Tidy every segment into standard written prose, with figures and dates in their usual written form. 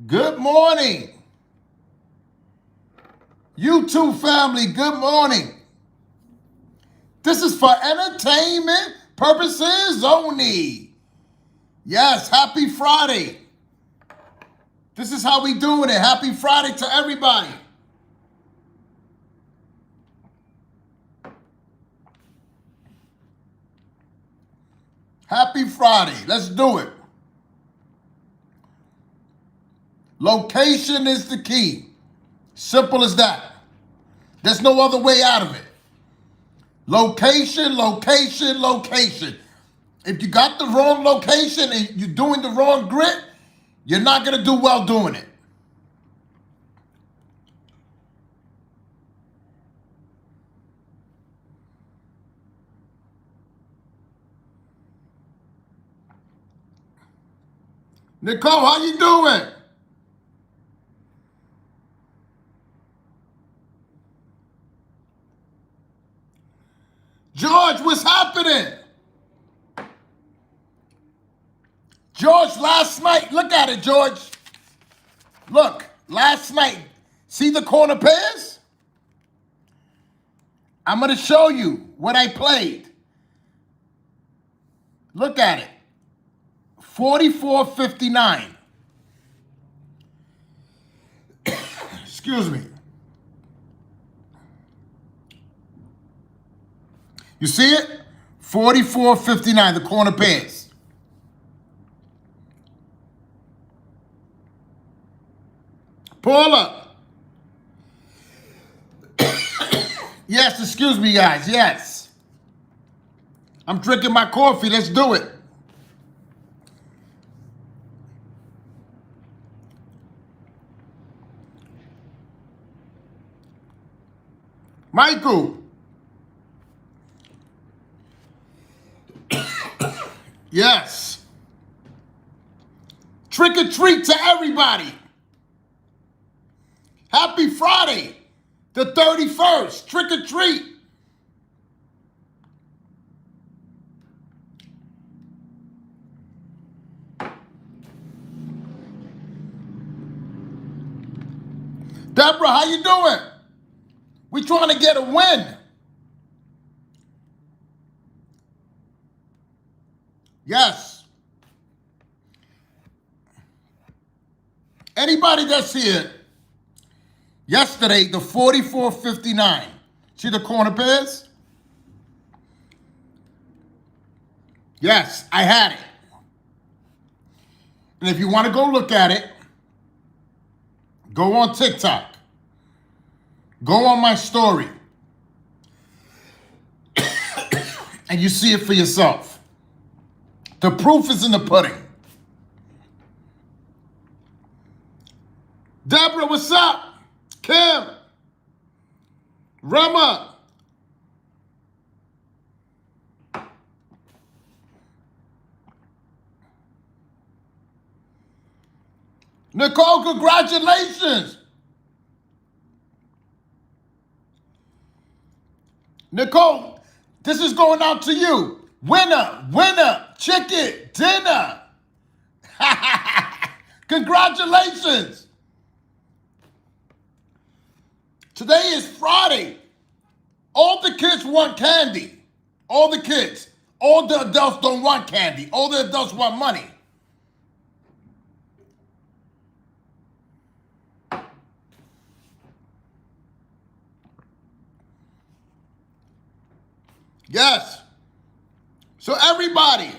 Good morning. YouTube family, good morning. This is for entertainment purposes only. Yes, happy Friday. This is how we doing it. Happy Friday to everybody. Happy Friday. Let's do it. Location is the key. Simple as that. There's no other way out of it. Location, location, location. If you got the wrong location and you're doing the wrong grit, you're not going to do well doing it. Nicole, how you doing? George, what's happening? George, last night, look at it, George. Look, last night, see the corner pairs? I'm going to show you what I played. Look at it. 44.59. Excuse me. You see it? 44.59, the corner pairs. Paula. Yes, excuse me, guys. Yes. I'm drinking my coffee. Let's do it. Michael. Yes. Trick or treat to everybody. Happy Friday, the 31st. Trick or treat. Deborah, how you doing? We trying to get a win. Yes. Anybody that's here, yesterday, the 44.59. See the corner pairs? Yes, I had it. And if you want to go look at it, go on TikTok. Go on my story. And you see it for yourself. The proof is in the pudding. Deborah, what's up? Kim. Rama. Nicole, congratulations. Nicole, this is going out to you. Winner, winner, chicken, dinner. Congratulations. Today is Friday. All the kids want candy. All the kids. All the adults don't want candy. All the adults want money. Yes. So everybody.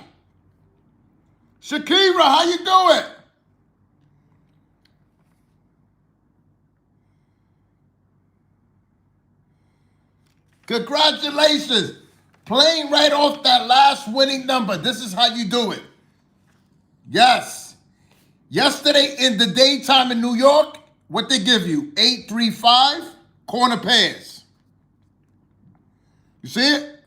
Shakira, how you doing? Congratulations. Playing right off that last winning number. This is how you do it. Yes. Yesterday in the daytime in New York, what they give you? 835 corner pairs. You see it?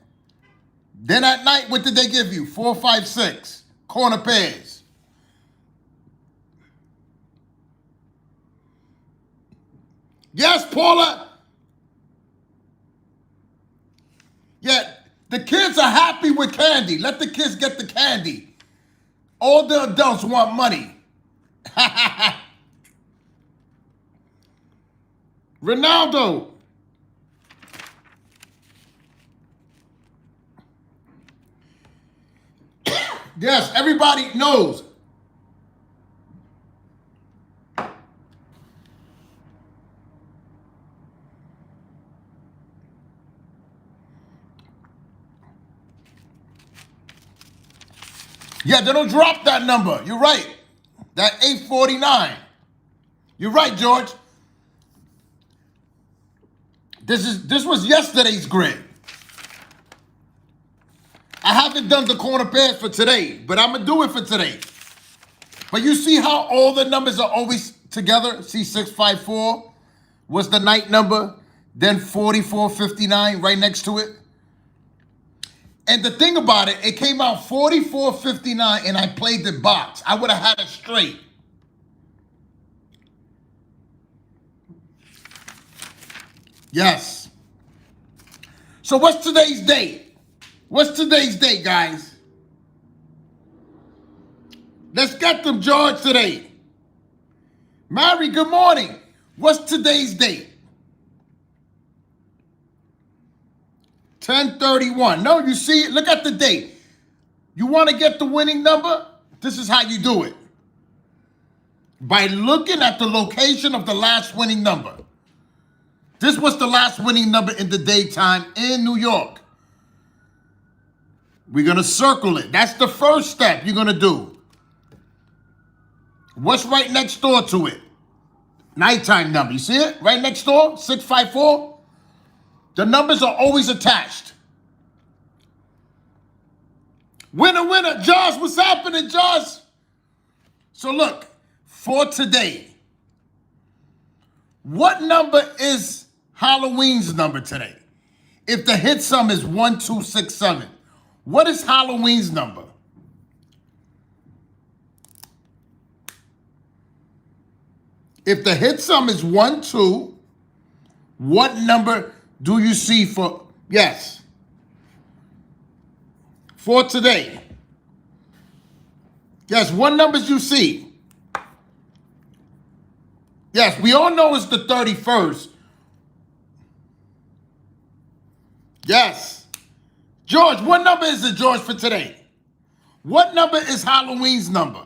Then at night, what did they give you? 456 corner pairs. Yes, Paula. Yeah, the kids are happy with candy. Let the kids get the candy. All the adults want money. Ronaldo. Yes, everybody knows. Yeah, they don't drop that number. You're right. That 849. You're right, George. This was yesterday's grid. I haven't done the corner pairs for today, but I'm gonna do it for today. But you see how all the numbers are always together? See, 654 was the night number, then 4459 right next to it. And the thing about it, it came out 4459 and I played the box. I would have had it straight. Yes. So what's today's date? What's today's date, guys? Let's get them, George, today. Mary, good morning. What's today's date? 10/31. No, you see, look at the date. You want to get the winning number? This is how you do it. By looking at the location of the last winning number. This was the last winning number in the daytime in New York. We're going to circle it. That's the first step you're going to do. What's right next door to it? Nighttime number. You see it? Right next door? 654. The numbers are always attached. Winner, winner. Josh, what's happening, Josh? So look, for today, what number is Halloween's number today? If the hit sum is 1267, what is Halloween's number? If the hit sum is 12, what number do you see for, yes, for today? Yes, what numbers you see? Yes, we all know it's the 31st. Yes. George, what number is it, George, for today? What number is Halloween's number?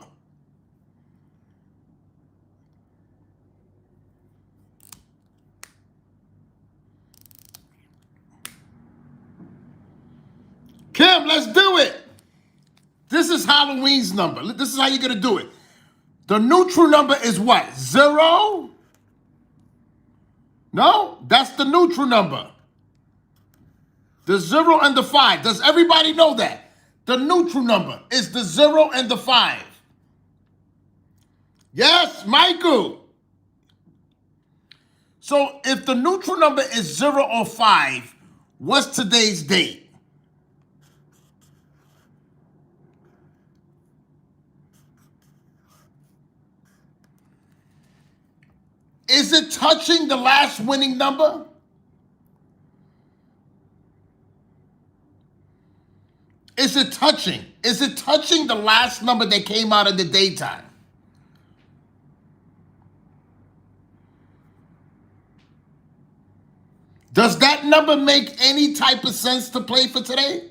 Kim, let's do it. This is Halloween's number. This is how you're going to do it. The neutral number is what? 0? No, that's the neutral number. The 0 and the 5. Does everybody know that? The neutral number is the 0 and the 5. Yes, Michael. So if the neutral number is 0 or 5, what's today's date? Is it touching the last winning number? Is it touching? Is it touching the last number that came out in the daytime? Does that number make any type of sense to play for today?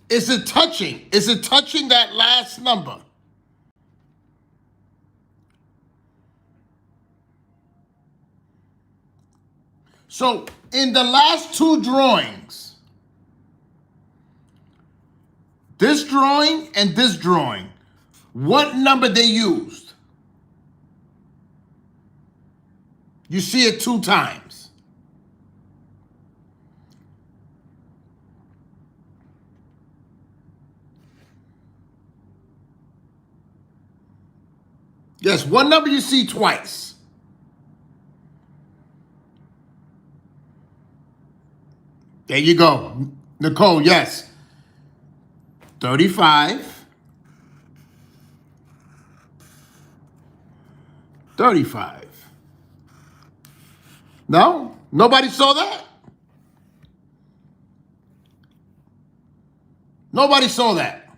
Is it touching? Is it touching that last number? So in the last two drawings, this drawing and this drawing, what number they used? You see it 2 times. Yes, one number you see twice. There you go. Nicole, yes. 35. 35. No? Nobody saw that? Nobody saw that.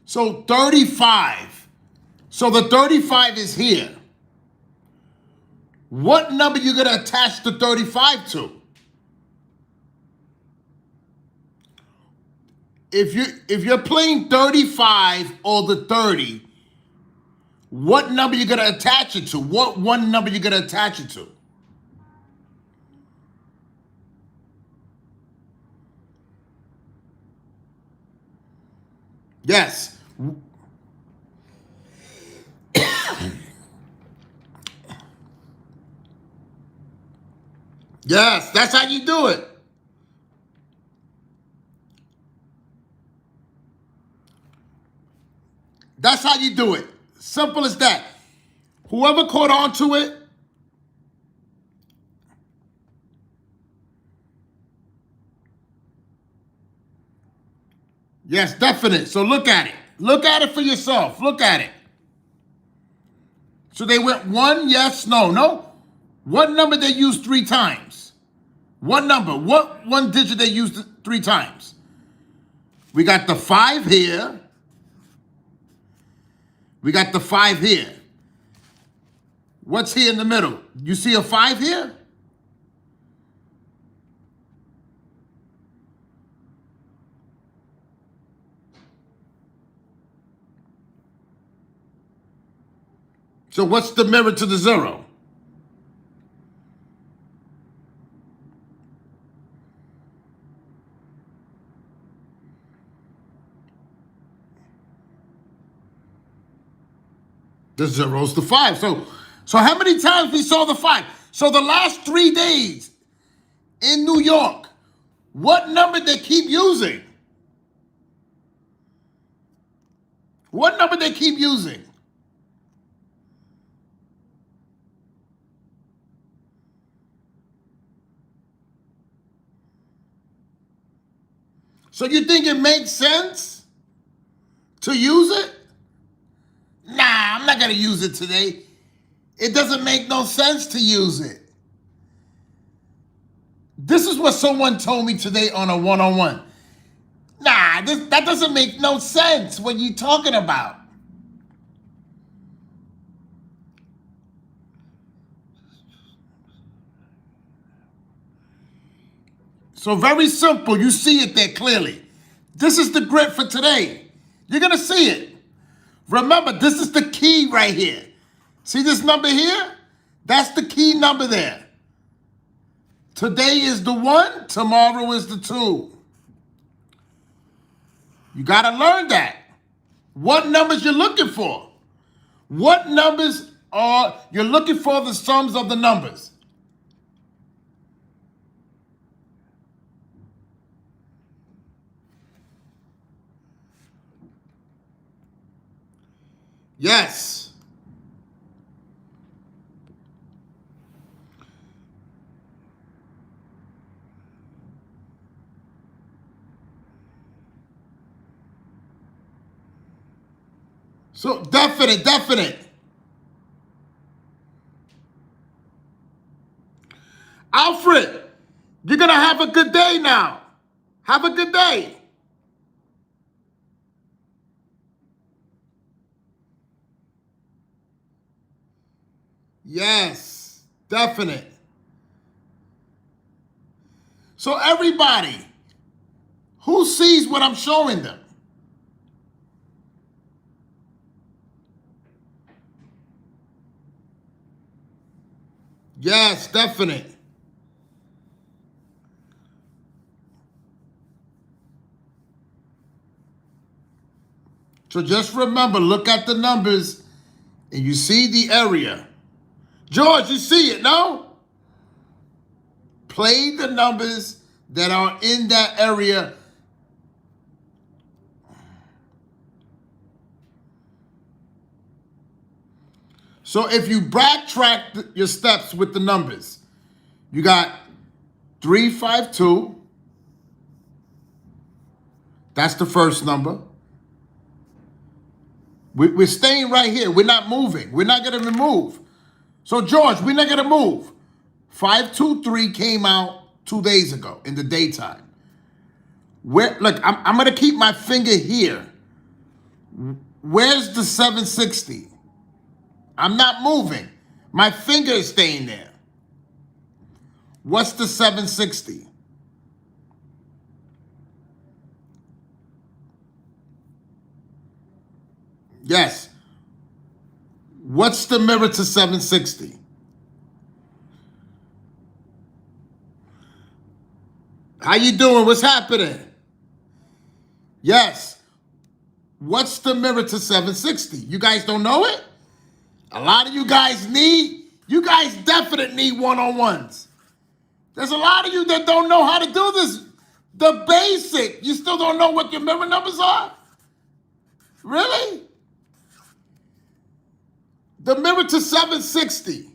So 35. So the 35 is here. What number you going to attach the 35 to? If you're playing 35 or the 30, what number you going to attach it to? What one number you going to attach it to? Yes. Yes, that's how you do it. That's how you do it. Simple as that. Whoever caught on to it, yes, definite. So look at it. Look at it for yourself. Look at it. So they went 1, yes, no. No. What number they used 3 times? What number? What one digit they used 3 times? We got the 5 here. We got the 5 here. What's here in the middle? You see a 5 here? So what's the mirror to the 0? The 0's the 5. So how many times we saw the 5? So the last 3 days in New York, what number they keep using? What number they keep using? So you think it makes sense to use it? Nah, I'm not going to use it today. It doesn't make no sense to use it. This is what someone told me today on a one-on-one. Nah, that doesn't make no sense. What you talking about? So very simple. You see it there clearly. This is the grid for today. You're going to see it. Remember, this is the key right here. See this number here? That's the key number there. Today is the 1, tomorrow is the 2. You got to learn that. What numbers you're looking for? What numbers are you're looking for the sums of the numbers? Yes. So definite. Alfred, you're going to have a good day now. Have a good day. Yes, definite. So everybody who sees what I'm showing them, yes, definite. So just remember, look at the numbers and you see the area. George, you see it, no? Play the numbers that are in that area. So if you backtrack your steps with the numbers, you got 352. That's the first number. We're staying right here. We're not moving. We're not going to move. So, George, we're not going to move. 523 came out 2 days ago in the daytime. Look, I'm going to keep my finger here. Where's the 760? I'm not moving. My finger is staying there. What's the 760? Yes. What's the mirror to 760? How you doing? What's happening? Yes. What's the mirror to 760? You guys don't know it? A lot of you guys definitely need one-on-ones. There's a lot of you that don't know how to do this. The basic. You still don't know what your mirror numbers are? Really? The mirror to 760.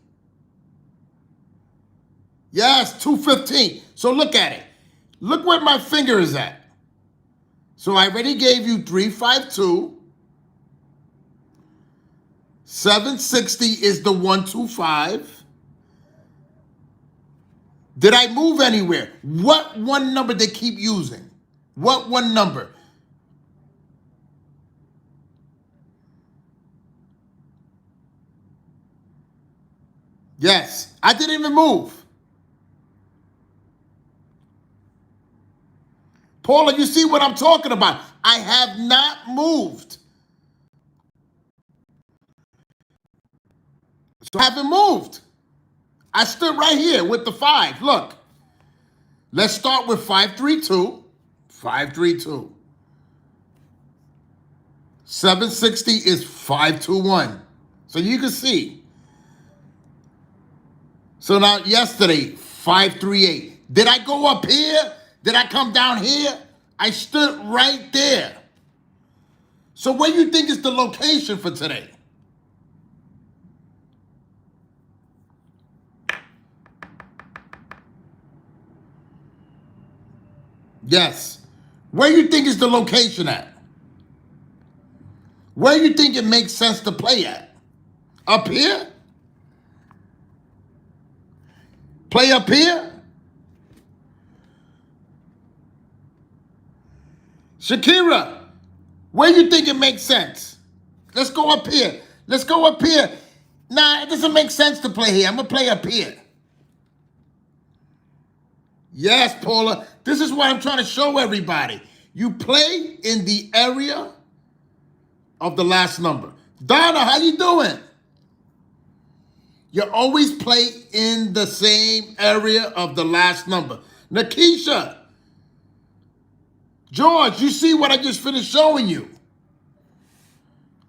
Yes, 215. So look at it. Look where my finger is at. So I already gave you 352. 760 is the 125. Did I move anywhere? What one number they keep using? What one number? Yes, I didn't even move. Paula, you see what I'm talking about? I have not moved. So I haven't moved. I stood right here with the 5. Look. Let's start with 532. 532. 760 is 521. So you can see. So now yesterday, 538. Did I go up here? Did I come down here? I stood right there. So where you think is the location for today? Yes. Where you think is the location at? Where you think it makes sense to play at? Up here? Play up here? Shakira, where you think it makes sense? Let's go up here. Let's go up here. Nah, it doesn't make sense to play here. I'm going to play up here. Yes, Paula. This is what I'm trying to show everybody. You play in the area of the last number. Donna, how you doing? You always play in the same area of the last number. Nakisha. George, you see what I just finished showing you.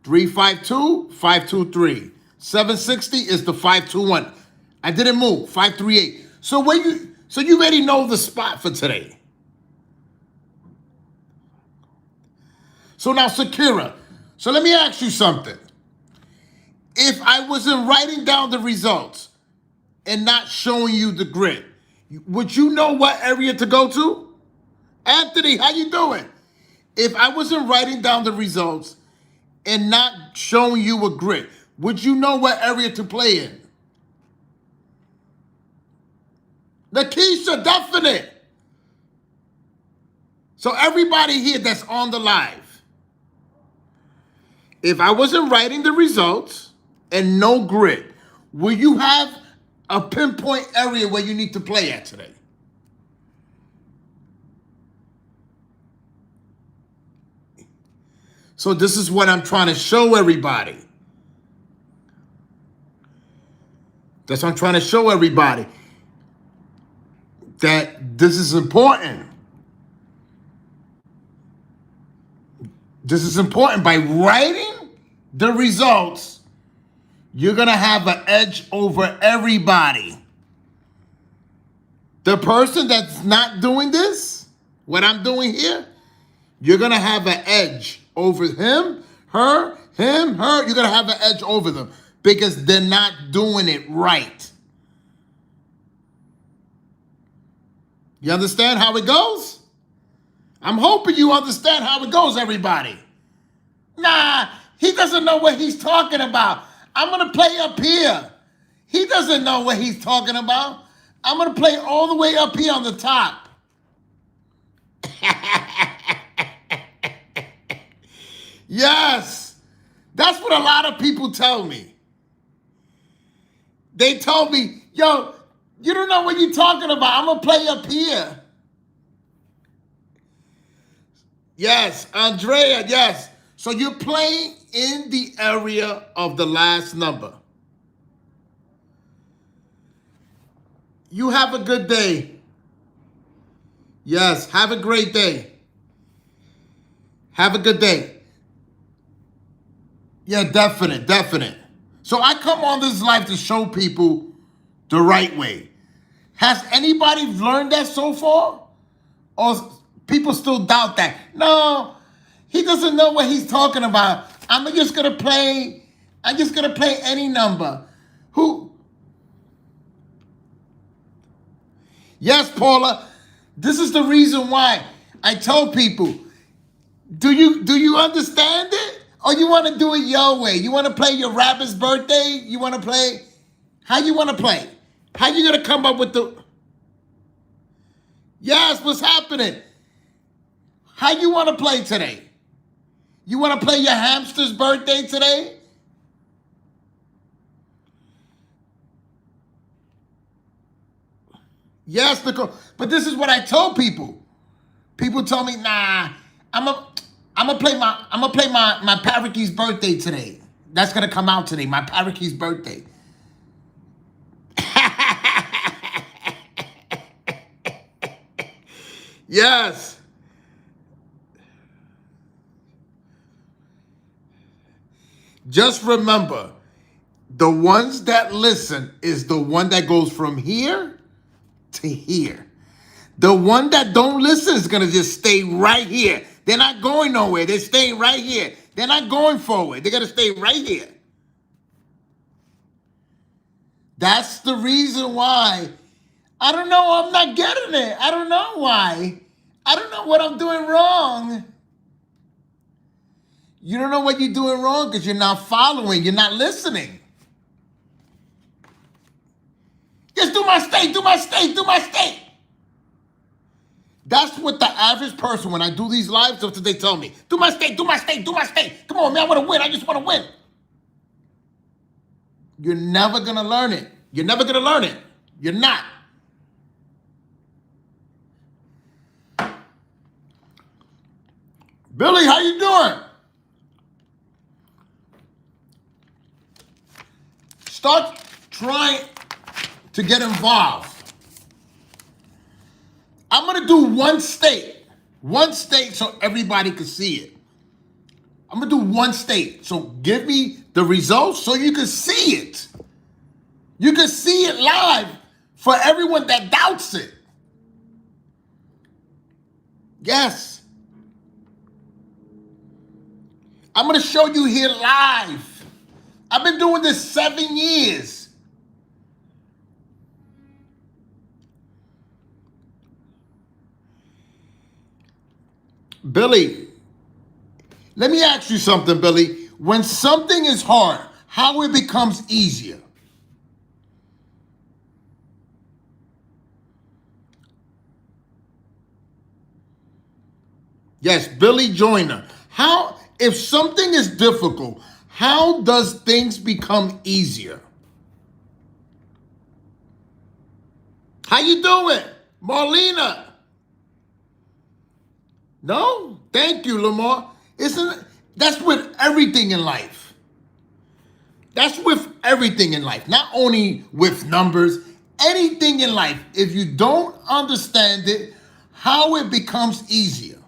352, 523. 760 is the 521. I didn't move. 538. So you already know the spot for today. So now, Shakira. So let me ask you something. If I wasn't writing down the results and not showing you the grid, would you know what area to go to? Anthony, how you doing? If I wasn't writing down the results and not showing you a grid, would you know what area to play in? Nakisha, definite. So everybody here that's on the live, if I wasn't writing the results and no grid, will you have a pinpoint area where you need to play at today? So this is what I'm trying to show everybody. That's what I'm trying to show everybody. That this is important. This is important. By writing the results, you're going to have an edge over everybody. The person that's not doing this, what I'm doing here, you're going to have an edge over him, her. You're going to have an edge over them because they're not doing it right. You understand how it goes? I'm hoping you understand how it goes, everybody. Nah, he doesn't know what he's talking about. I'm going to play up here. He doesn't know what he's talking about. I'm going to play all the way up here on the top. Yes. That's what a lot of people tell me. They told me, yo, you don't know what you're talking about. I'm going to play up here. Yes, Andrea, yes. So you're playing in the area of the last number. You have a good day. Yes, have a great day. Have a good day. Yeah, definite. So I come on this life to show people the right way. Has anybody learned that so far? Or people still doubt that? No, he doesn't know what he's talking about. I'm just gonna play any number. Who? Yes, Paula. This is the reason why I tell people, do you understand it? Or you want to do it your way? You want to play your rabbit's birthday? You want to play? How you want to play? How you going to come up with the... Yes, what's happening? How you want to play today? You want to play your hamster's birthday today? Yes, Nicole. But this is what I told people. People tell me, nah, I'm gonna play my parakeet's birthday today. That's gonna come out today, my parakeet's birthday. Yes. Just remember, the ones that listen is the one that goes from here to here. The one that don't listen is going to just stay right here. They're not going nowhere. They're staying right here. They're not going forward. They're going to stay right here. That's the reason why. I don't know. I'm not getting it. I don't know why. I don't know what I'm doing wrong. You don't know what you're doing wrong because you're not following. You're not listening. Just do my state. Do my state. Do my state. That's what the average person, when I do these lives, that's what they tell me. Do my state, do my state, do my state. Come on, man, I want to win. I just want to win. You're never going to learn it. You're never going to learn it. You're not. Billy, how you doing? Start trying to get involved. I'm going to do one state so everybody can see it. I'm going to do one state. So give me the results so you can see it. You can see it live for everyone that doubts it. Yes. I'm going to show you here live. I've been doing this 7 years. Billy, let me ask you something, Billy. When something is hard, how it becomes easier? Yes, Billy Joyner. How, if something is difficult, how does things become easier? How you doing, Marlena? No? Thank you, Lamar. That's with everything in life. That's with everything in life. Not only with numbers, anything in life. If you don't understand it, how it becomes easier.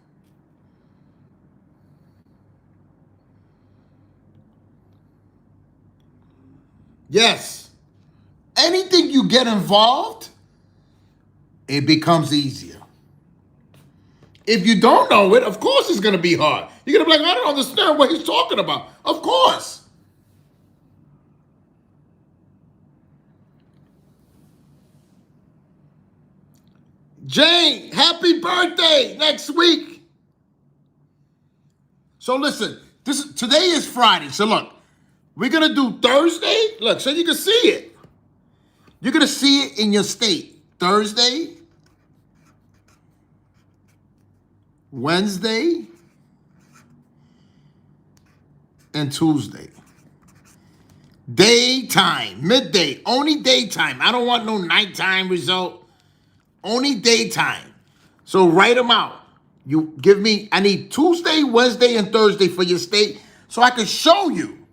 Yes. Anything you get involved, it becomes easier. If you don't know it, of course it's going to be hard. You're going to be like, I don't understand what he's talking about. Of course. Jane, happy birthday next week. So listen, today is Friday. So look, we're going to do Thursday. Look, so you can see it. You're going to see it in your state. Thursday, Wednesday, and Tuesday. Daytime, midday, only daytime. I don't want no nighttime result. Only daytime. So write them out. You give me, I need Tuesday, Wednesday, and Thursday for your state so I can show you.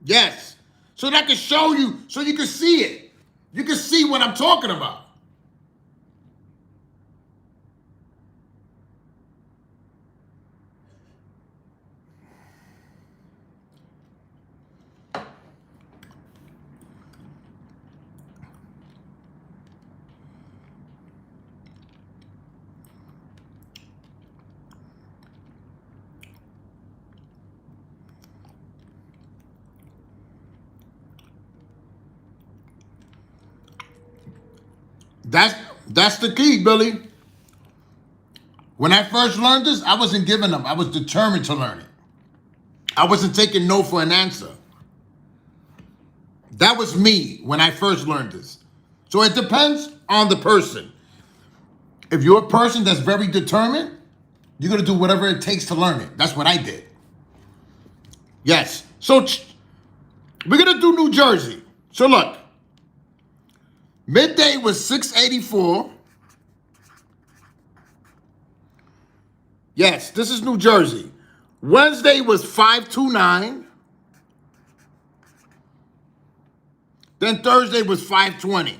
Yes. So that I can show you, so you can see it. You can see what I'm talking about. That's the key, Billy. When I first learned this, I wasn't giving up. I was determined to learn it. I wasn't taking no for an answer. That was me when I first learned this. So it depends on the person. If you're a person that's very determined, you're going to do whatever it takes to learn it. That's what I did. Yes. So we're going to do New Jersey. So look. Midday was 684. Yes, this is New Jersey. Wednesday was 529. Then Thursday was 520.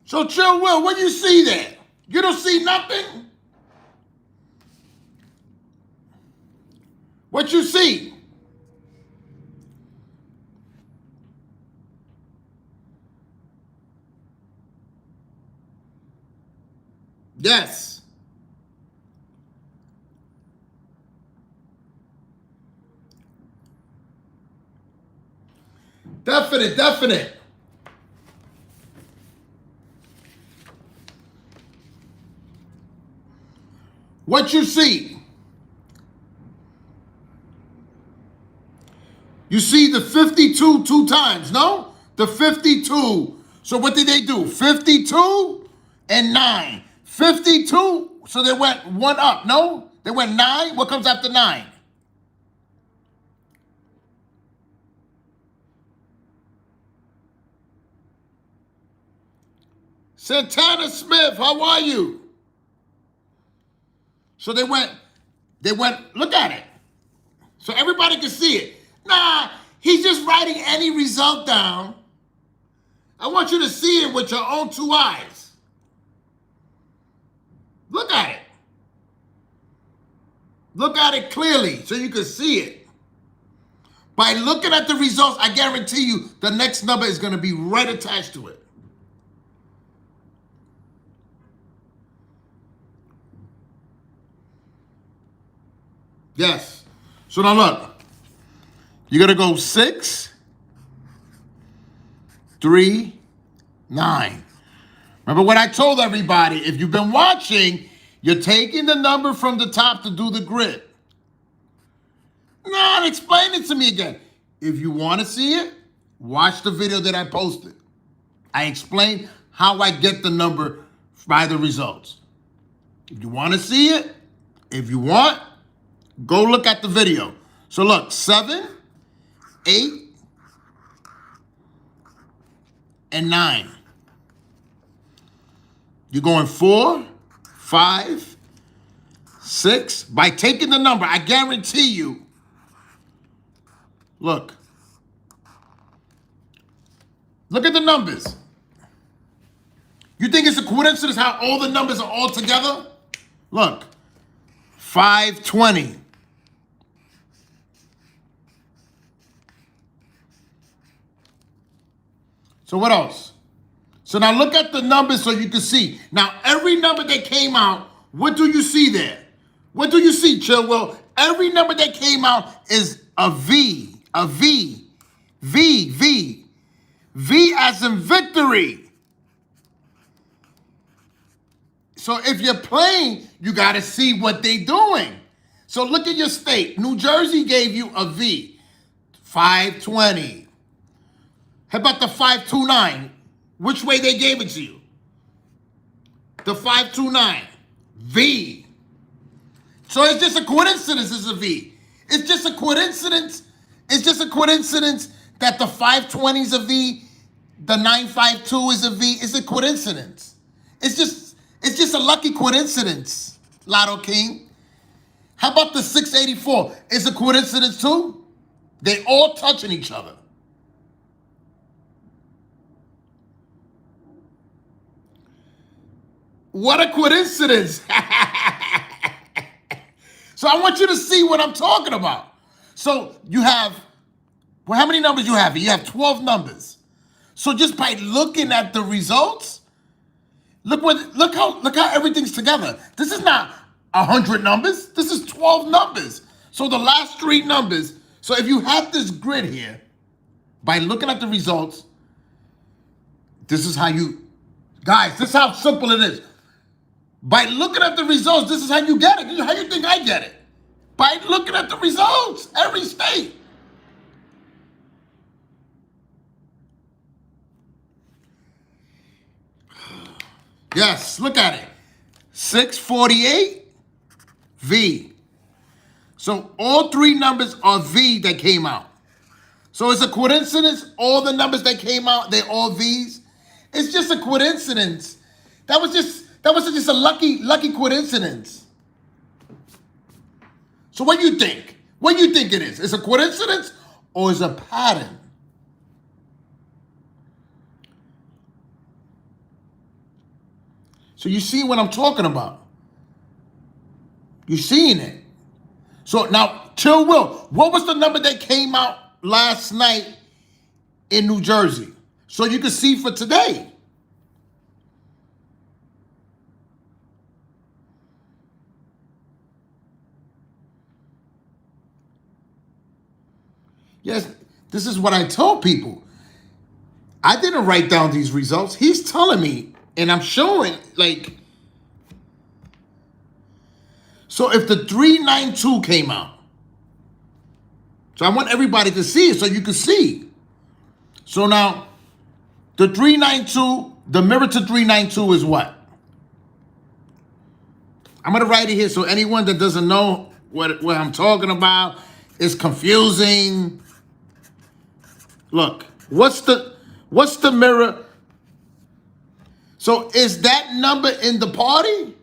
So Chill Will, what do you see there? You don't see nothing? What you see? Yes. Definite. What you see? You see the 52 two times, no? The 52. So what did they do? 52 and 9. 52, so they went one up, no? They went 9. What comes after 9? Santana Smith, how are you? So they went, look at it. So everybody can see it. Nah, he's just writing any result down. I want you to see it with your own two eyes. Look at it. Look at it clearly so you can see it. By looking at the results, I guarantee you the next number is going to be right attached to it. Yes. So now look. You're going to go 6, 3, 9. Remember what I told everybody, if you've been watching, you're taking the number from the top to do the grid. No, explain it to me again. If you want to see it, watch the video that I posted. I explained how I get the number by the results. If you want to see it, if you want, go look at the video. So look, 7, 8, and 9. You're going 4, 5, 6. By taking the number, I guarantee you, look at the numbers. You think it's a coincidence how all the numbers are all together? Look, 520. So what else? So now look at the numbers so you can see. Now every number that came out, what do you see there? What do you see, Chill Will? Every number that came out is a V, a V, V, V. V as in victory. So if you're playing, you got to see what they're doing. So look at your state. New Jersey gave you a V, 520. How about the 529? Which way they gave it to you? The 529, V. So it's just a coincidence it's a V. It's just a coincidence. It's just a coincidence that the 520 is a V, the 952 is a V. It's a coincidence. It's just a lucky coincidence, Lotto King. How about the 684? It's a coincidence too? They all touching each other. What a coincidence. So I want you to see what I'm talking about. So you have, well, how many numbers you have? You have 12 numbers. So just by looking at the results, look how everything's together. This is not 100 numbers. This is 12 numbers. So the last 3 numbers. So if you have this grid here, by looking at the results, this is how you, guys, this is how simple it is. By looking at the results, this is how you get it. How you think I get it? By looking at the results, every state. Yes, look at it. 648, V. So all 3 numbers are V that came out. So it's a coincidence, all the numbers that came out, they're all V's. It's just a coincidence. That was just a lucky coincidence. So what do you think? What do you think it is? It's a coincidence or is a pattern? So you see what I'm talking about. You're seeing it. So now, Chill Will, what was the number that came out last night in New Jersey? So you can see for today. Yes, this is what I told people. I didn't write down these results. He's telling me, and I'm showing, like, so if the 392 came out, so I want everybody to see it so you can see. So now, the 392, the mirror to 392 is what? I'm going to write it here so anyone that doesn't know what I'm talking about is confusing. Look, what's the mirror? So is that number in the party?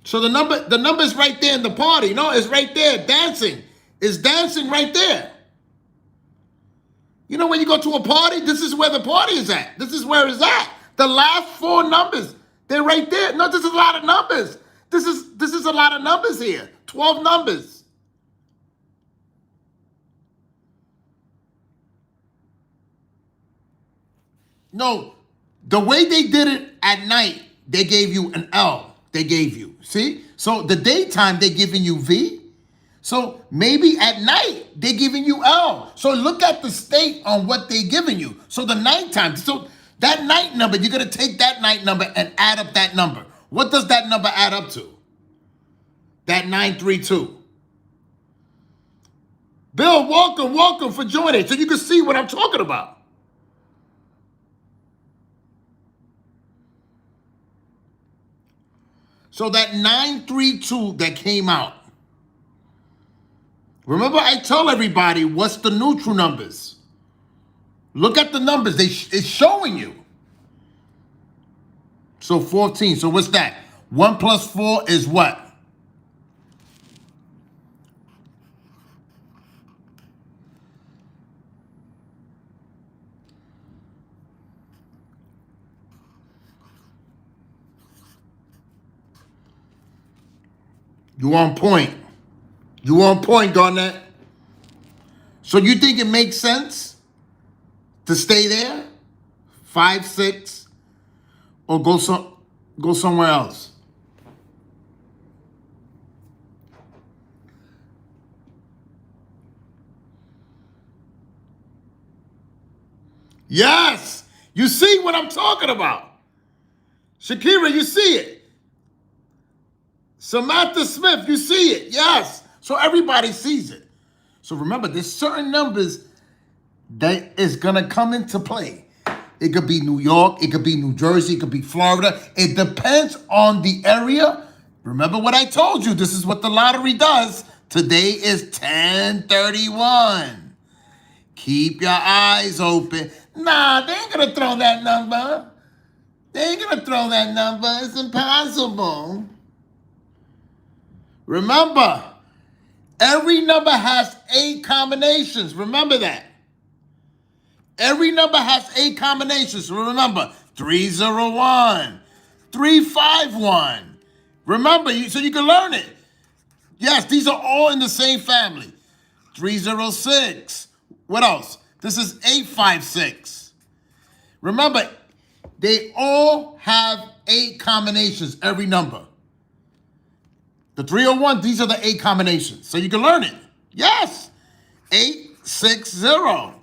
So the number is right there in the party. No, it's right there dancing. It's dancing right there. You know when you go to a party, this is where the party is at. This is where it's at. The last 4 numbers, they're right there. No, this is a lot of numbers. This is a lot of numbers here. 12 numbers. No, the way they did it at night, they gave you an L. They gave you. See? So the daytime, they're giving you V. So maybe at night, they're giving you L. So look at the state on what they're giving you. So the nighttime, so that night number, you're going to take that night number and add up that number. What does that number add up to? That 932. Bill, welcome for joining. So you can see what I'm talking about. So that 932 that came out. Remember I tell everybody what's the neutral numbers. Look at the numbers. It's showing you. So 14. So what's that? 1 plus 4 is what? You on point. You on point, Garnett. So you think it makes sense to stay there? 5, 6, or go somewhere else? Yes! You see what I'm talking about. Shakira, you see it. Samantha Smith, you see it. Yes. So everybody sees it. So remember, there's certain numbers that is going to come into play. It could be New York. It could be New Jersey. It could be Florida. It depends on the area. Remember what I told you. This is what the lottery does. Today is 10/31. Keep your eyes open. Nah, they ain't going to throw that number. They ain't going to throw that number. It's impossible. Remember, every number has 8 combinations. Remember that. Every number has 8 combinations. So remember, 301, 351. Remember, so you can learn it. Yes, these are all in the same family. 306. What else? This is 856. Remember, they all have 8 combinations, every number. The 301, these are the 8 combinations. So you can learn it. Yes. 860.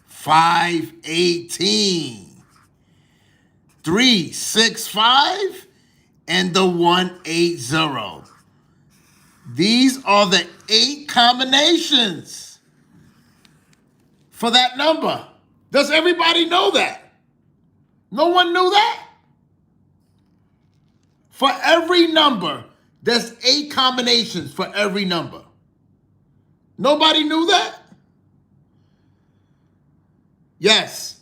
518, 365, and the 180. These are the 8 combinations for that number. Does everybody know that? No one knew that? For every number, there's 8 combinations for every number. Nobody knew that? Yes.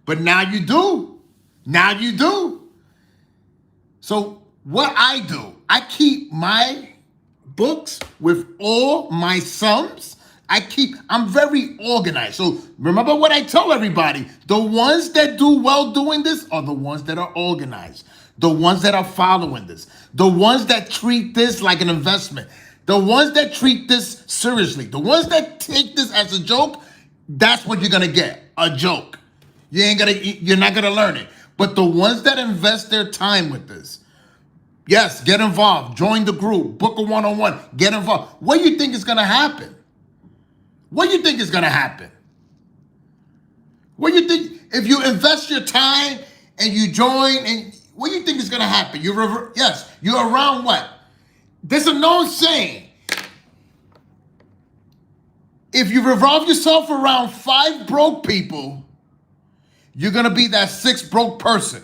But now you do. Now you do. So what I do, I keep my books with all my sums. I'm very organized. So remember what I tell everybody. The ones that do well doing this are the ones that are organized. The ones that are following this. The ones that treat this like an investment. The ones that treat this seriously, the ones that take this as a joke, that's what you're gonna get, a joke. You're not gonna learn it. But the ones that invest their time with this, yes, get involved, join the group, book a one-on-one, get involved. What do you think is gonna happen? What do you think is gonna happen? What do you think, if you invest your time and you join, and what do you think is gonna happen? You're around what? There's a known saying. If you revolve yourself around 5 broke people, you're going to be that 6th broke person.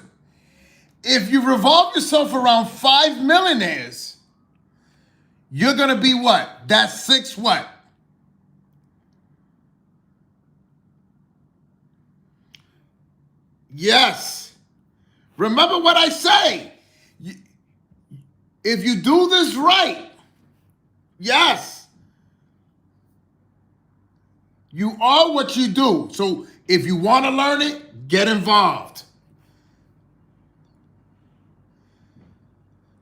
If you revolve yourself around 5 millionaires, you're going to be what? That 6th what? Yes. Remember what I say. If you do this right, yes, you are what you do. So if you want to learn it, get involved.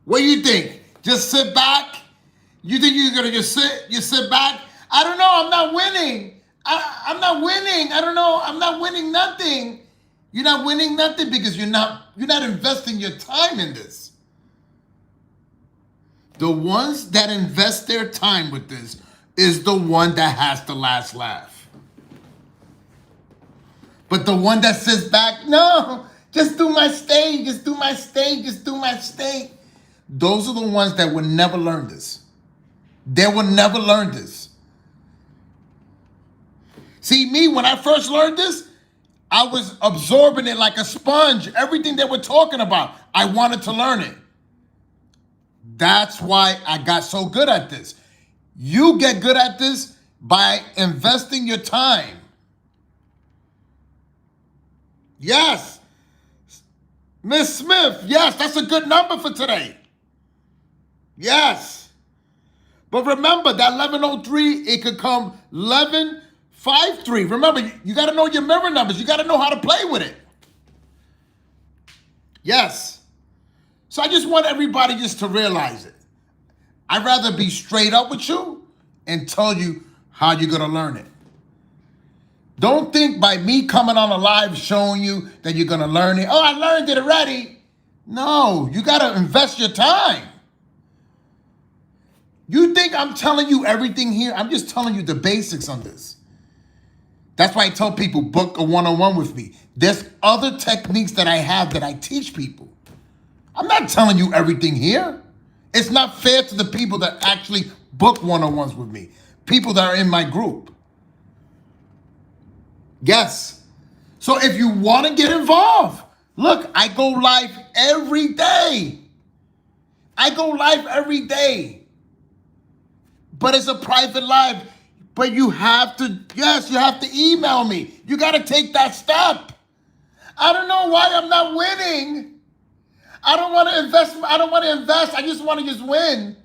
What do you think? Just sit back? You think you're going to just sit back? I don't know, I'm not winning. I'm not winning. I don't know, I'm not winning nothing. You're not winning nothing because you're not investing your time in this. The ones that invest their time with this is the one that has the last laugh. But the one that sits back, no, just do my stage, just do my stage, just do my stage. Those are the ones that will never learn this. They will never learn this. See, me, when I first learned this, I was absorbing it like a sponge. Everything they were talking about, I wanted to learn it. That's why I got so good at this. You get good at this by investing your time. Yes. Miss Smith, yes, that's a good number for today. Yes. But remember, that 1103, it could come 1153. Remember, you got to know your mirror numbers. You got to know how to play with it. Yes. So I just want everybody just to realize it. I'd rather be straight up with you and tell you how you're going to learn it. Don't think by me coming on a live showing you that you're going to learn it. Oh, I learned it already. No, you got to invest your time. You think I'm telling you everything here? I'm just telling you the basics on this. That's why I tell people, book a one-on-one with me. There's other techniques that I have that I teach people. I'm not telling you everything here. It's not fair to the people that actually book one-on-ones with me, people that are in my group. Yes. So if you want to get involved, look, I go live every day. I go live every day. But it's a private live. But you have to, yes, you have to email me. You got to take that step. I don't know why I'm not winning. I don't want to invest. I just want to just win.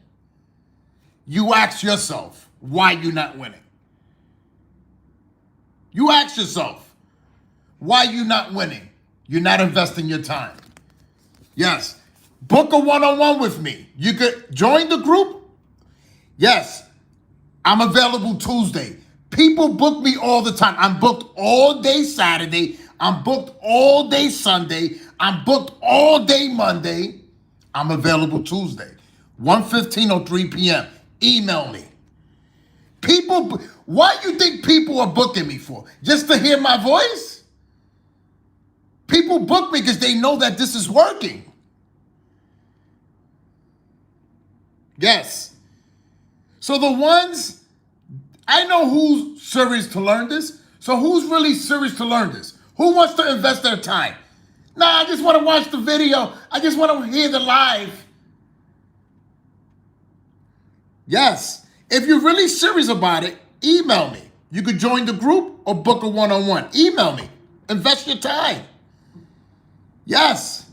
You ask yourself why you're not winning. You ask yourself why you're not winning. You're not investing your time. Yes. Book a one-on-one with me. You could join the group. Yes. I'm available Tuesday. People book me all the time. I'm booked all day Saturday. I'm booked all day Sunday. I'm booked all day Monday. I'm available Tuesday. 1:15 or 3 p.m. Email me. People, what you think people are booking me for? Just to hear my voice? People book me because they know that this is working. Yes. So the ones, I know who's serious to learn this. So who's really serious to learn this? Who wants to invest their time? Nah, I just want to watch the video. I just want to hear the live. Yes. If you're really serious about it, email me. You could join the group or book a one-on-one. Email me. Invest your time. Yes.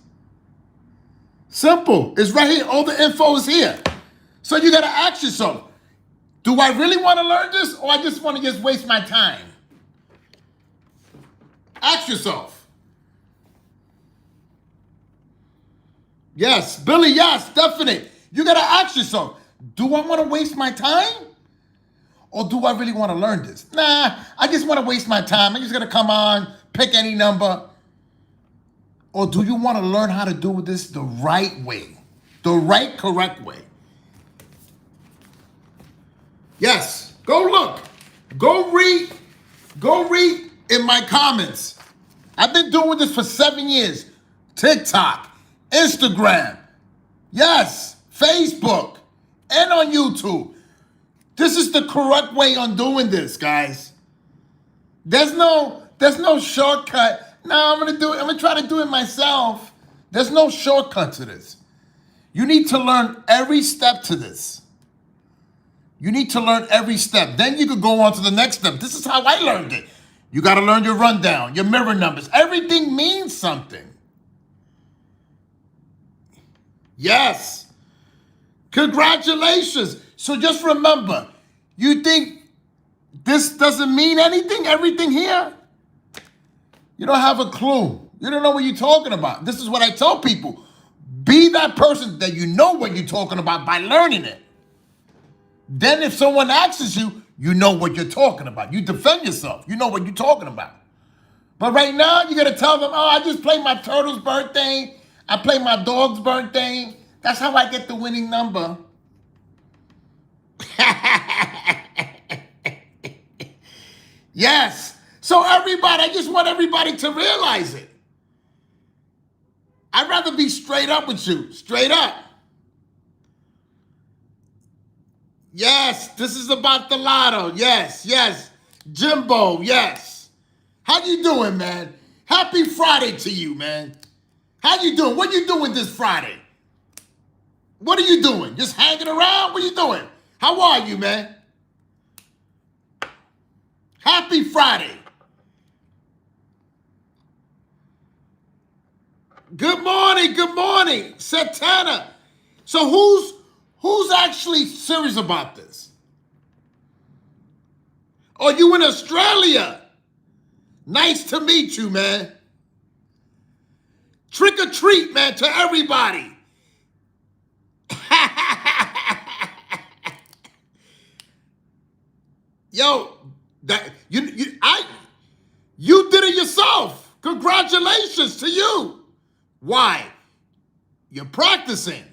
Simple. It's right here. All the info is here. So you got to ask yourself, do I really want to learn this or I just want to just waste my time? Ask yourself. Yes, Billy, yes, definitely. You got to ask yourself, do I want to waste my time? Or do I really want to learn this? Nah, I just want to waste my time. I'm just going to come on, pick any number. Or do you want to learn how to do this the right way? The right, correct way? Yes, go look. Go read in my comments. I've been doing this for 7 years. TikTok, Instagram, yes, Facebook, and on YouTube. This is the correct way on doing this, guys. There's no shortcut. No, I'm gonna try to do it myself. There's no shortcut to this. You need to learn every step to this. You need to learn every step. Then you could go on to the next step. This is how I learned it. You got to learn your rundown, your mirror numbers. Everything means something. Yes. Congratulations. So just remember, you think this doesn't mean anything, everything here? You don't have a clue. You don't know what you're talking about. This is what I tell people. Be that person that you know what you're talking about by learning it. Then if someone asks you, you know what you're talking about. You defend yourself. You know what you're talking about. But right now, you got to tell them, oh, I just played my turtle's birthday. I played my dog's birthday. That's how I get the winning number. Yes. So everybody, I just want everybody to realize it. I'd rather be straight up with you. Straight up. Yes, this is about the lotto. Yes, yes. Jimbo, yes. How you doing, man? Happy Friday to you, man. How you doing? What you doing this Friday? What are you doing? Just hanging around? What are you doing? How are you, man? Happy Friday. Good morning, Satana. So who's actually serious about this? Are you in Australia? Nice to meet you, man. Trick or treat, man, to everybody. Yo, you did it yourself. Congratulations to you. Why? You're practicing.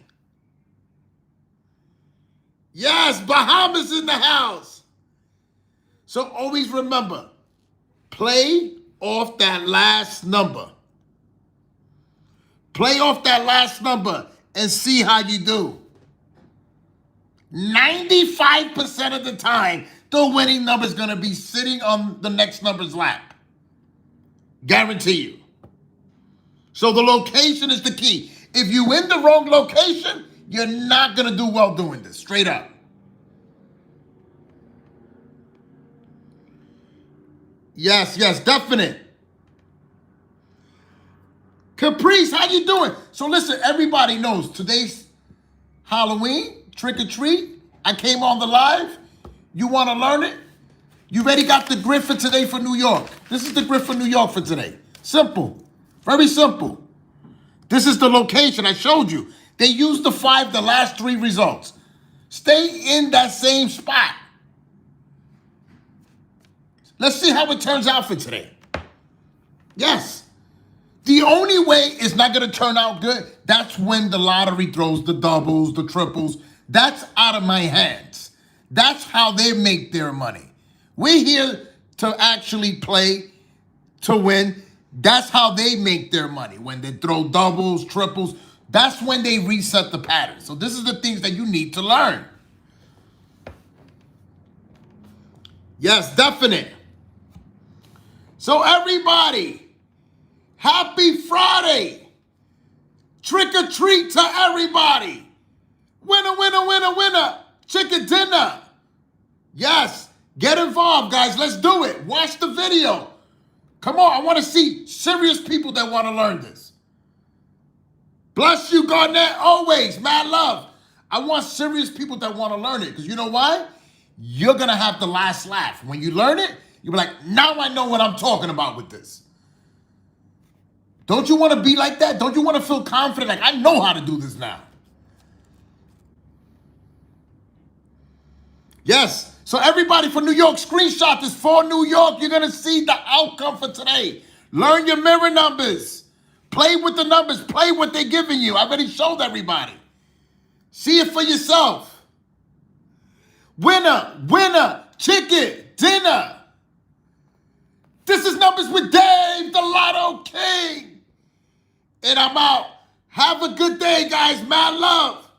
Yes, Bahamas in the house. So always remember, play off that last number. Play off that last number and see how you do. 95% of the time, the winning number is going to be sitting on the next number's lap. Guarantee you. So the location is the key. If you in the wrong location, you're not going to do well doing this. Straight up. Yes, definite. Caprice, how you doing? So listen, everybody knows today's Halloween, trick or treat. I came on the live. You want to learn it? You already got the grid for today for New York. This is the grid for New York for today. Simple. Very simple. This is the location I showed you. They used the 5, the last 3 results. Stay in that same spot. Let's see how it turns out for today. Yes. The only way it's not going to turn out good, that's when the lottery throws the doubles, the triples. That's out of my hands. That's how they make their money. We're here to actually play to win. That's how they make their money. When they throw doubles, triples, that's when they reset the pattern. So this is the things that you need to learn. Yes, definite. So everybody, happy Friday. Trick or treat to everybody. Winner, winner, winner, winner. Chicken dinner. Yes, get involved, guys. Let's do it. Watch the video. Come on, I want to see serious people that want to learn this. Bless you, Garnett, always. Mad love. I want serious people that want to learn it, because you know why? You're going to have the last laugh. When you learn it, you'll be like, now I know what I'm talking about with this. Don't you want to be like that? Don't you want to feel confident? Like, I know how to do this now. Yes. So everybody from New York, screenshot this for New York. You're going to see the outcome for today. Learn your mirror numbers. Play with the numbers. Play what they're giving you. I already showed everybody. See it for yourself. Winner, winner, chicken, dinner. This is Numbers with Dave, the Lotto King. And I'm out. Have a good day, guys. Mad love.